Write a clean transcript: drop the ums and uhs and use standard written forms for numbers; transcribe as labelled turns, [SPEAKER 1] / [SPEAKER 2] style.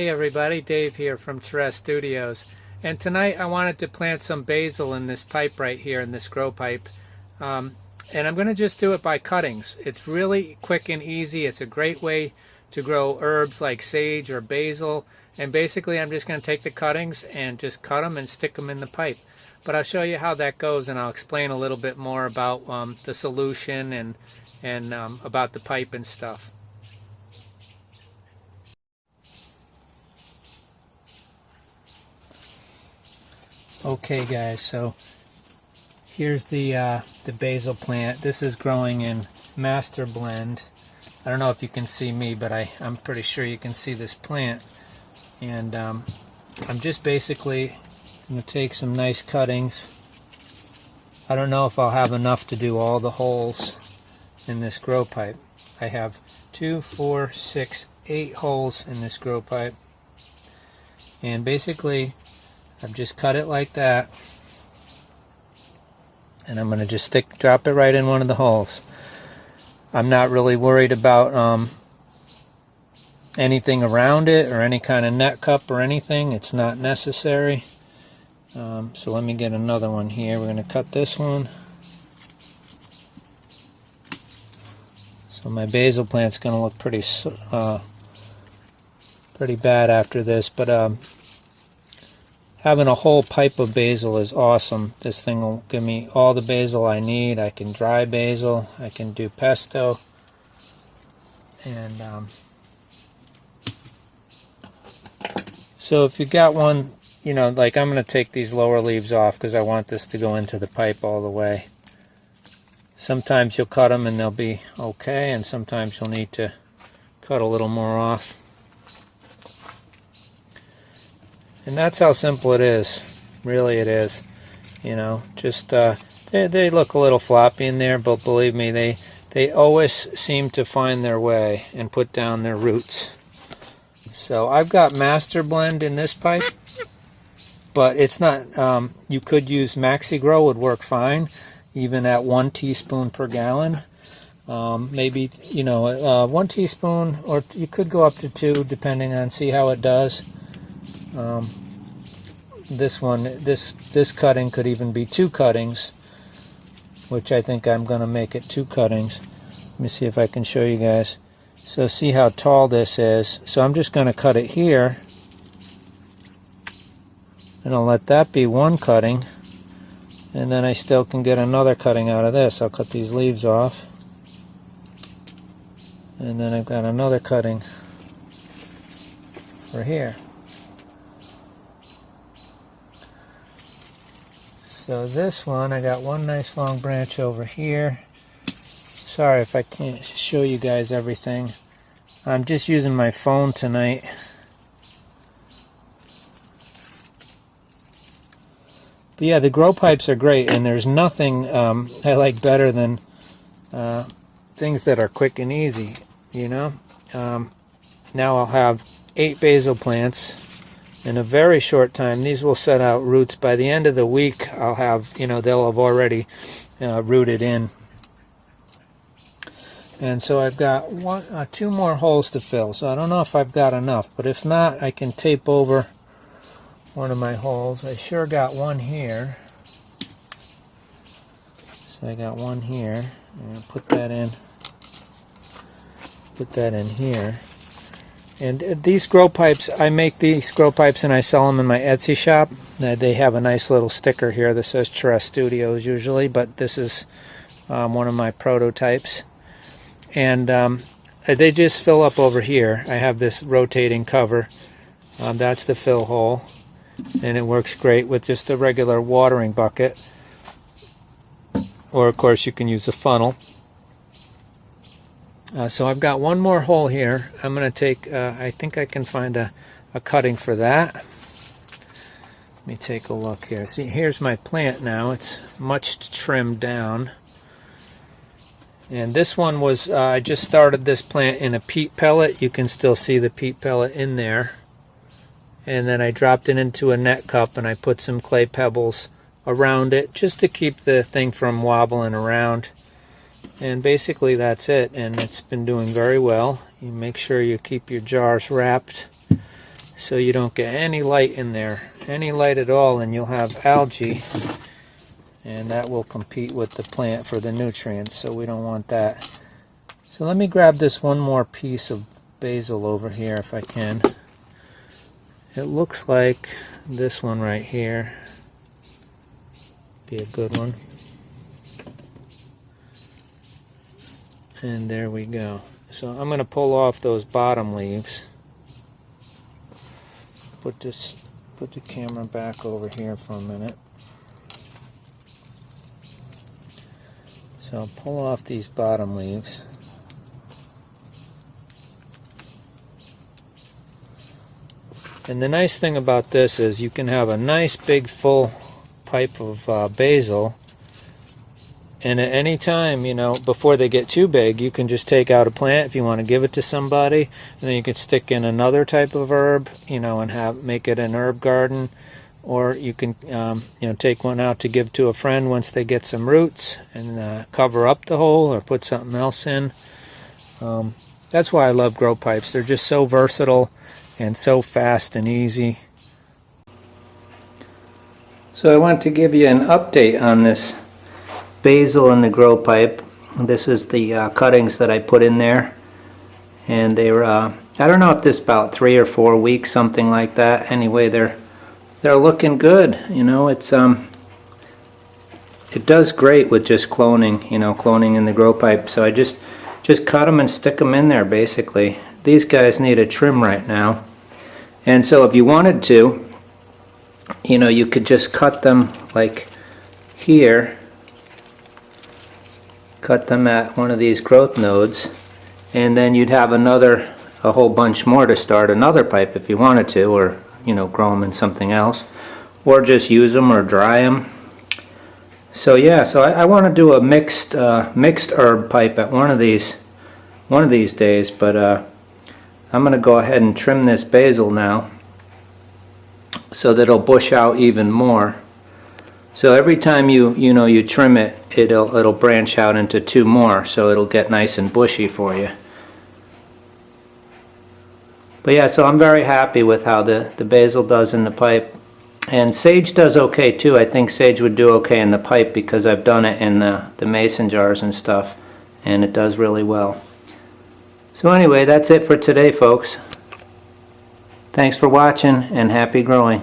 [SPEAKER 1] Hey everybody, Dave here from Charest Studios, and tonight I wanted to plant some basil in this pipe right here, in this grow pipe, and I'm going to just do it by cuttings. It's really quick and easy. It's a great way to grow herbs like sage or basil, and basically I'm just going to take the cuttings and just cut them and stick them in the pipe. But I'll show you how that goes, and I'll explain a little bit more about the solution and about the pipe and stuff. Okay guys, so here's the basil plant. This is growing in master blend. I don't know if you can see me, but I'm pretty sure you can see this plant. And I'm just basically going to take some nice cuttings. I don't know if I'll have enough to do all the holes in this grow pipe. I have 2, 4, 6, 8 holes in this grow pipe. And basically I've just cut it like that, and I'm going to just drop it right in one of the holes. I'm not really worried about anything around it or any kind of net cup or anything. It's not necessary. So let me get another one here. We're going to cut this one. So my basil plant's going to look pretty bad after this, but having a whole pipe of basil is awesome. This thing will give me all the basil I need. I can dry basil, I can do pesto, and so if you got one, you know, like I'm going to take these lower leaves off because I want this to go into the pipe all the way. Sometimes you'll cut them and they'll be okay, and sometimes you'll need to cut a little more off. And that's how simple it is. Really it is. You know, just they look a little floppy in there, but believe me, they always seem to find their way and put down their roots. So I've got master blend in this pipe, but it's not, you could use Maxi Grow, would work fine, even at 1 teaspoon per gallon. Maybe, you know, 1 teaspoon, or you could go up to 2 depending on, see how it does. This cutting could even be 2 cuttings, which I think I'm going to make it 2 cuttings. Let me see if I can show you guys. So see how tall this is. So I'm just going to cut it here, and I'll let that be 1 cutting, and then I still can get another cutting out of this. I'll cut these leaves off, and then I've got another cutting for here. So this one, I got one nice long branch over here. Sorry if I can't show you guys everything. I'm just using my phone tonight. But yeah, the grow pipes are great, and there's nothing I like better than things that are quick and easy, you know. Now I'll have 8 basil plants in a very short time. These will set out roots. By the end of the week, I'll have, you know, they'll have already rooted in. And so I've got 2 more holes to fill. So I don't know if I've got enough, but if not, I can tape over one of my holes. I sure got one here. So I got one here. And put that in. Put that in here. And these grow pipes, I make these grow pipes and I sell them in my Etsy shop. They have a nice little sticker here that says Charest Studios usually, but this is one of my prototypes. And they just fill up over here. I have this rotating cover. That's the fill hole. And it works great with just a regular watering bucket. Or of course you can use a funnel. So I've got one more hole here. I'm going to take, I think I can find a cutting for that. Let me take a look here. See, here's my plant now. It's much trimmed down. And this one was, I just started this plant in a peat pellet. You can still see the peat pellet in there. And then I dropped it into a net cup and I put some clay pebbles around it just to keep the thing from wobbling around. And basically that's it, and it's been doing very well. You make sure you keep your jars wrapped so you don't get any light in there, any light at all, and you'll have algae, and that will compete with the plant for the nutrients, so we don't want that. So let me grab this one more piece of basil over here if I can. It looks like this one right here be a good one. And there we go. So I'm going to pull off those bottom leaves. Put the camera back over here for a minute. So I'll pull off these bottom leaves. And the nice thing about this is you can have a nice big full pipe of basil, and at any time, you know, before they get too big, you can just take out a plant if you want to give it to somebody, and then you can stick in another type of herb, you know, and make it an herb garden. Or you can you know, take one out to give to a friend once they get some roots, and cover up the hole or put something else in. That's why I love grow pipes. They're just so versatile and so fast and easy. So I want to give you an update on this basil in the grow pipe. This is the cuttings that I put in there, and they were I don't know if this is about 3 or 4 weeks, something like that. Anyway, they're looking good. You know, it does great with just cloning, you know, cloning in the grow pipe. So I just cut them and stick them in there basically. These guys need a trim right now, and so if you wanted to, you know, you could just cut them like here, cut them at one of these growth nodes, and then you'd have a whole bunch more to start another pipe if you wanted to, or, you know, grow them in something else, or just use them or dry them. So yeah, so I want to do a mixed herb pipe at one of these days, but I'm going to go ahead and trim this basil now so that it'll bush out even more. So every time you trim it, it'll branch out into 2 more, so it'll get nice and bushy for you. But yeah, so I'm very happy with how the basil does in the pipe. And sage does okay too. I think sage would do okay in the pipe because I've done it in the mason jars and stuff, and it does really well. So anyway, that's it for today, folks. Thanks for watching, and happy growing.